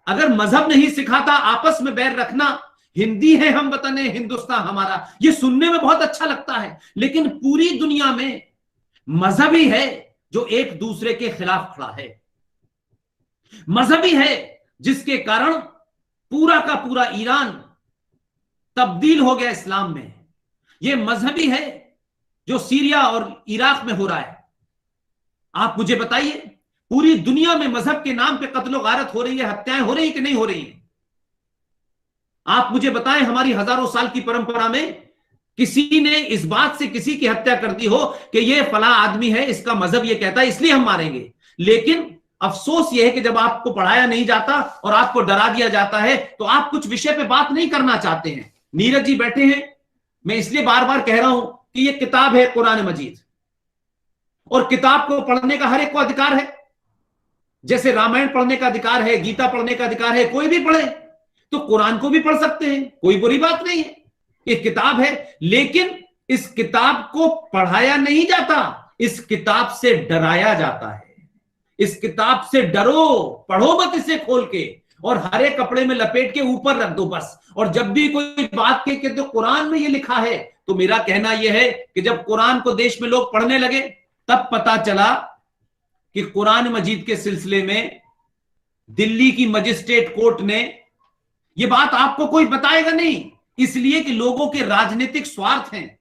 अगर मजहब नहीं सिखाता आपस में बैर रखना, हिंदी है हम वतन है हिंदुस्तान हमारा, ये सुनने में बहुत अच्छा लगता है, लेकिन पूरी दुनिया में मजहबी है जो एक दूसरे के खिलाफ खड़ा है, मजहबी है जिसके कारण पूरा का पूरा ईरान तब्दील हो गया इस्लाम में, ये मजहबी है जो सीरिया और इराक में हो रहा है। आप मुझे बताइए, पूरी दुनिया में मजहब के नाम पे कत्लो गारत हो रही है, हत्याएं हो रही है कि नहीं हो रही है? आप मुझे बताएं, हमारी हजारों साल की परंपरा में किसी ने इस बात से किसी की हत्या कर दी हो कि ये फला आदमी है, इसका मजहब ये कहता है इसलिए हम मारेंगे? लेकिन अफसोस यह है कि जब आपको पढ़ाया नहीं जाता और आपको डरा दिया जाता है तो आप कुछ विषय पे बात नहीं करना चाहते हैं। नीरज जी बैठे हैं, मैं इसलिए बार बार कह रहा हूं कि ये किताब है कुरान मजीद, और किताब को पढ़ने का हर एक को अधिकार है, जैसे रामायण पढ़ने का अधिकार है, गीता पढ़ने का अधिकार है, कोई भी पढ़े, तो कुरान को भी पढ़ सकते हैं, कोई बुरी बात नहीं है, एक किताब है। लेकिन इस किताब को पढ़ाया नहीं जाता, इस किताब से डराया जाता है। इस किताब से डरो, पढ़ो मत इसे खोल के और हरे कपड़े में लपेट के ऊपर रख दो बस। और जब भी कोई बात के तो कुरान में ये लिखा है, तो मेरा कहना यह है कि जब कुरान को देश में लोग पढ़ने लगे तब पता चला कि कुरान मजीद के सिलसिले में दिल्ली की मजिस्ट्रेट कोर्ट ने, यह बात आपको कोई बताएगा नहीं, इसलिए कि लोगों के राजनीतिक स्वार्थ हैं,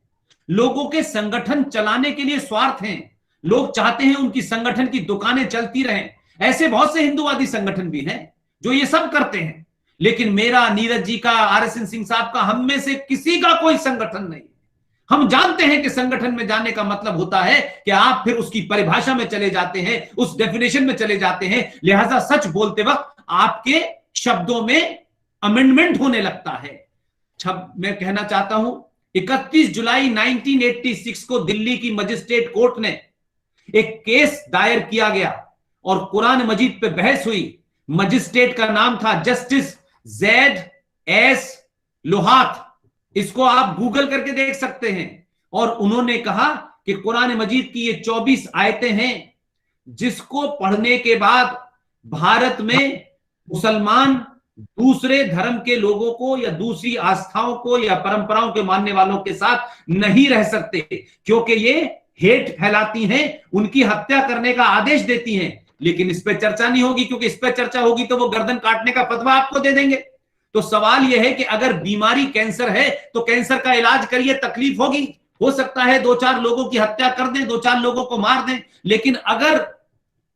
लोगों के संगठन चलाने के लिए स्वार्थ हैं, लोग चाहते हैं उनकी संगठन की दुकानें चलती रहें। ऐसे बहुत से हिंदूवादी संगठन भी हैं जो ये सब करते हैं, लेकिन मेरा, नीरज जी का, RSN सिंह साहब का, हम में से किसी का कोई संगठन नहीं। हम जानते हैं कि संगठन में जाने का मतलब होता है कि आप फिर उसकी परिभाषा में चले जाते हैं, उस डेफिनेशन में चले जाते हैं, लिहाजा सच बोलते वक्त आपके शब्दों में अमेंडमेंट होने लगता है। मैं कहना चाहता हूं, 31 जुलाई 1986 को दिल्ली की मजिस्ट्रेट कोर्ट ने एक केस दायर किया गया और कुरान मजीद पे बहस हुई। मजिस्ट्रेट का नाम था जस्टिस ZS लोहात, इसको आप गूगल करके देख सकते हैं। और उन्होंने कहा कि कुरान मजीद की ये 24 आयतें हैं जिसको पढ़ने के बाद भारत में मुसलमान दूसरे धर्म के लोगों को या दूसरी आस्थाओं को या परंपराओं के मानने वालों के साथ नहीं रह सकते, क्योंकि ये हेट फैलाती हैं, उनकी हत्या करने का आदेश देती हैं। लेकिन इस पर चर्चा नहीं होगी, क्योंकि इस पर चर्चा होगी तो वो गर्दन काटने का फतवा आपको दे देंगे। तो सवाल यह है कि अगर बीमारी कैंसर है तो कैंसर का इलाज करिए, तकलीफ होगी, हो सकता है 2-4 लोगों की हत्या कर दें, 2-4 लोगों को मार दें, लेकिन अगर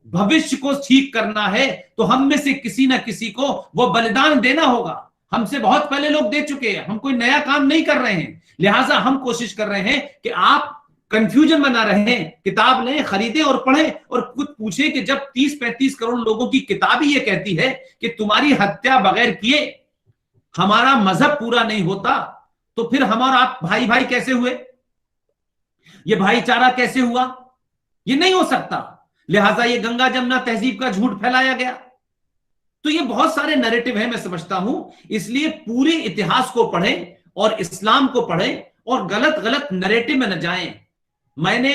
भविष्य को ठीक करना है तो हम में से किसी ना किसी को वो बलिदान देना होगा। हमसे बहुत पहले लोग दे चुके हैं, हम कोई नया काम नहीं कर रहे हैं। लिहाजा हम कोशिश कर रहे हैं कि आप कंफ्यूजन बना रहे हैं, किताब लें, खरीदें और पढ़ें, और खुद पूछें कि जब 30-35 करोड़ लोगों की किताब ही ये कहती है कि तुम्हारी हत्या बगैर किए हमारा मजहब पूरा नहीं होता, तो फिर हम और आप भाई भाई कैसे हुए? ये भाईचारा कैसे हुआ? ये नहीं हो सकता। लिहाजा ये गंगा जमुना तहजीब का झूठ फैलाया गया। तो ये बहुत सारे नैरेटिव है, मैं समझता हूं, इसलिए पूरे इतिहास को पढ़ें और इस्लाम को पढ़ें और गलत गलत नैरेटिव में न जाएं। मैंने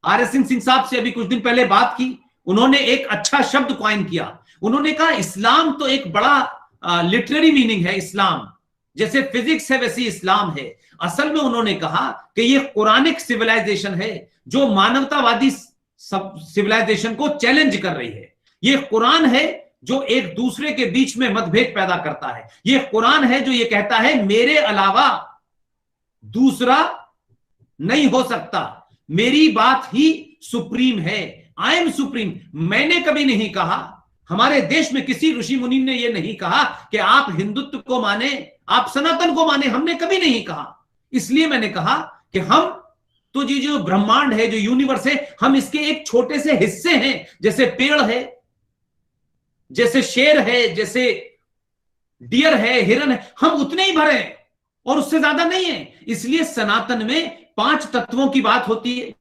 RSN सिंह साहब से अभी कुछ दिन पहले बात की, उन्होंने एक अच्छा शब्द कॉइन किया। उन्होंने कहा इस्लाम तो एक बड़ा लिटरेरी मीनिंग है, इस्लाम जैसे फिजिक्स है वैसे इस्लाम है। असल में उन्होंने कहा कि ये कुरानिक सिविलाइजेशन है जो मानवतावादी सिविलाइजेशन को चैलेंज कर रही है। ये कुरान है जो एक दूसरे के बीच में मतभेद पैदा करता है। ये कुरान है जो ये कहता है मेरे अलावा दूसरा नहीं हो सकता, मेरी बात ही सुप्रीम है, आई एम सुप्रीम। मैंने कभी नहीं कहा, हमारे देश में किसी ऋषि मुनि ने यह नहीं कहा कि आप हिंदुत्व को माने, आप सनातन को माने, हमने कभी नहीं कहा। इसलिए मैंने कहा कि हम तो जी जो ब्रह्मांड है, जो यूनिवर्स है, हम इसके एक छोटे से हिस्से हैं। जैसे पेड़ है, जैसे शेर है, जैसे डियर है, हिरन है, हम उतने ही भरे हैं और उससे ज्यादा नहीं है। इसलिए सनातन में 5 तत्वों की बात होती है।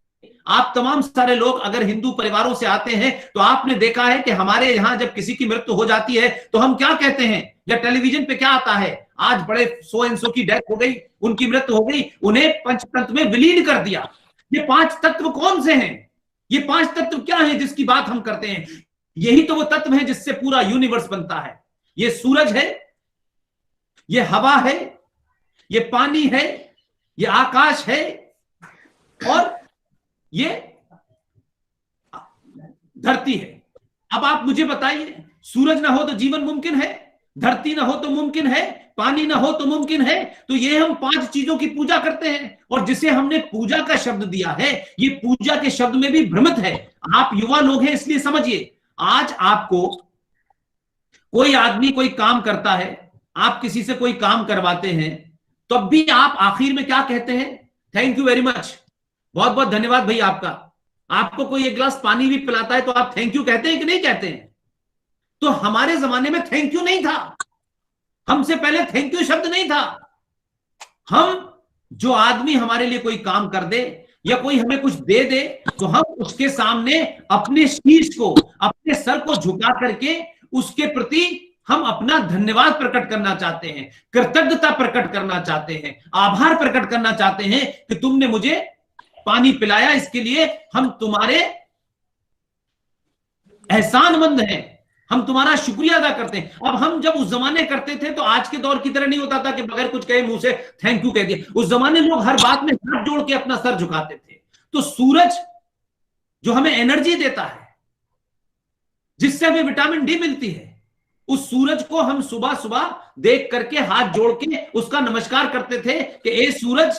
आप तमाम सारे लोग अगर हिंदू परिवारों से आते हैं तो आपने देखा है कि हमारे यहां जब किसी की मृत्यु हो जाती है तो हम क्या कहते हैं, या टेलीविजन पे क्या आता है, आज बड़े सो एंड सो की डेथ हो गई, उनकी मृत्यु हो गई, उन्हें पंचतत्व में विलीन कर दिया। ये 5 तत्व कौन से हैं? ये 5 तत्व क्या हैं जिसकी बात हम करते हैं? यही तो वो तत्व हैं जिससे पूरा यूनिवर्स बनता है। ये सूरज है, ये हवा है, ये पानी है, ये आकाश है, और ये धरती है। अब आप मुझे बताइए, सूरज ना हो तो जीवन मुमकिन है, धरती ना हो तो मुमकिन है, पानी ना हो तो मुमकिन है। तो ये हम 5 चीजों की पूजा करते हैं, और जिसे हमने पूजा का शब्द दिया है, ये पूजा के शब्द में भी भ्रमित है। आप युवा लोग हैं, इसलिए समझिए, आज आपको कोई आदमी कोई काम करता है, आप किसी से कोई काम करवाते हैं, तब भी आप आखिर में क्या कहते हैं? थैंक यू वेरी मच, बहुत बहुत धन्यवाद भाई आपका। आपको कोई एक गिलास पानी भी पिलाता है तो आप थैंक यू कहते हैं कि नहीं कहते हैं? तो हमारे जमाने में थैंक यू नहीं था, हमसे पहले थैंक यू शब्द नहीं था। हम, जो आदमी हमारे लिए कोई काम कर दे या कोई हमें कुछ दे दे, तो हम उसके सामने अपने शीश को, अपने सर को झुका करके उसके प्रति हम अपना धन्यवाद प्रकट करना चाहते हैं, कृतज्ञता प्रकट करना चाहते हैं, आभार प्रकट करना चाहते हैं कि तुमने मुझे पानी पिलाया, इसके लिए हम तुम्हारे एहसानमंद हैं, हम तुम्हारा शुक्रिया अदा करते हैं। अब हम जब उस जमाने करते थे तो आज के दौर की तरह नहीं होता था कि बगैर कुछ कहे मुंह से थैंक यू कह दिया। उस जमाने लोग हर बात में हाथ जोड़ के अपना सर झुकाते थे। तो सूरज जो हमें एनर्जी देता है, जिससे हमें विटामिन डी मिलती है, उस सूरज को हम सुबह सुबह देख करके हाथ जोड़ के उसका नमस्कार करते थे कि ए सूरज,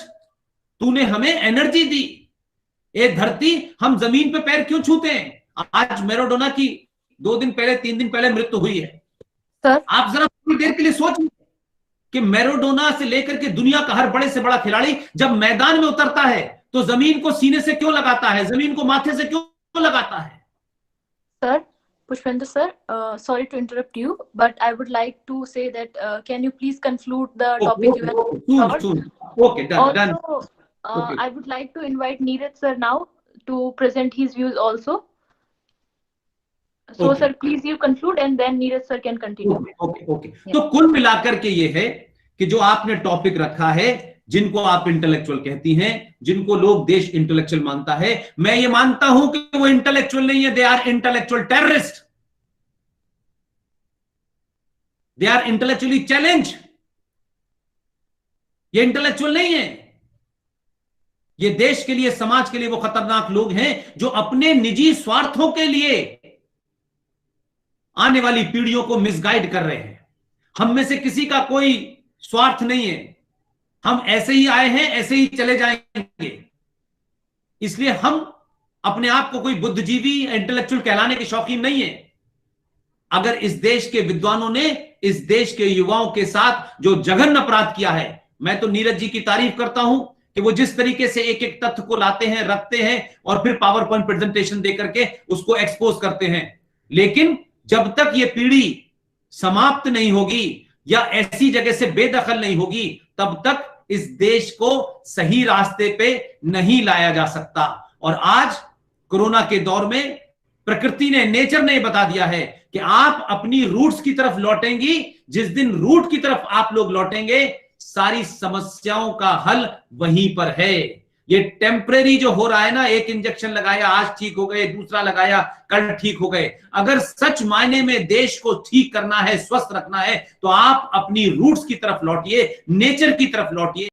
तूने हमें एनर्जी दी। ए धरती, हम जमीन पे पैर क्यों छूते हैं? आज मैराडोना की 2 दिन पहले 3 दिन पहले मृत्यु हुई है सर। आप जरा थोड़ी देर के लिए सोचिए कि मैराडोना से लेकर के दुनिया का हर बड़े से बड़ा खिलाड़ी जब मैदान में उतरता है तो जमीन को सीने से क्यों लगाता है, जमीन को माथे से क्यों लगाता है? Sir, Pushpendra sir, sorry to interrupt you, but I would like to say that can you please conclude the topic you have covered? Soon. Okay, done. Also, Okay. I would like to invite Neeraj sir now to present his views also. So, Okay. sir, please you conclude and then Neeraj sir can continue. Okay. तो कुल मिलाकर के ये है कि जो आपने topic रखा है, जिनको आप इंटेलेक्चुअल कहती हैं, जिनको लोग देश इंटेलेक्चुअल मानता है, मैं ये मानता हूं कि वो इंटेलेक्चुअल नहीं है, they are intellectual terrorist, they are intellectually challenge. ये इंटेलेक्चुअल नहीं है, ये देश के लिए, समाज के लिए वो खतरनाक लोग हैं जो अपने निजी स्वार्थों के लिए आने वाली पीढ़ियों को मिसगाइड कर रहे हैं। हम में से किसी का कोई स्वार्थ नहीं है, हम ऐसे ही आए हैं, ऐसे ही चले जाएंगे। इसलिए हम अपने आप को कोई बुद्धिजीवी, इंटेलेक्चुअल कहलाने के शौकीन नहीं है। अगर इस देश के विद्वानों ने इस देश के युवाओं के साथ जो जघन्य अपराध किया है, मैं तो नीरज जी की तारीफ करता हूं कि वो जिस तरीके से एक एक तथ्य को लाते हैं, रखते हैं और फिर पावर पॉइंट प्रेजेंटेशन देकर के उसको एक्सपोज करते हैं। लेकिन जब तक ये पीढ़ी समाप्त नहीं होगी या ऐसी जगह से बेदखल नहीं होगी, तब तक इस देश को सही रास्ते पे नहीं लाया जा सकता। और आज कोरोना के दौर में प्रकृति ने, नेचर ने बता दिया है कि आप अपनी रूट्स की तरफ लौटेंगी। जिस दिन रूट की तरफ आप लोग लौटेंगे, सारी समस्याओं का हल वहीं पर है। ये टेम्परेरी जो हो रहा है ना, एक इंजेक्शन लगाया आज ठीक हो गए, दूसरा लगाया कल ठीक हो गए। अगर सच मायने में देश को ठीक करना है, स्वस्थ रखना है, तो आप अपनी रूट्स की तरफ लौटिए, नेचर की तरफ लौटिए।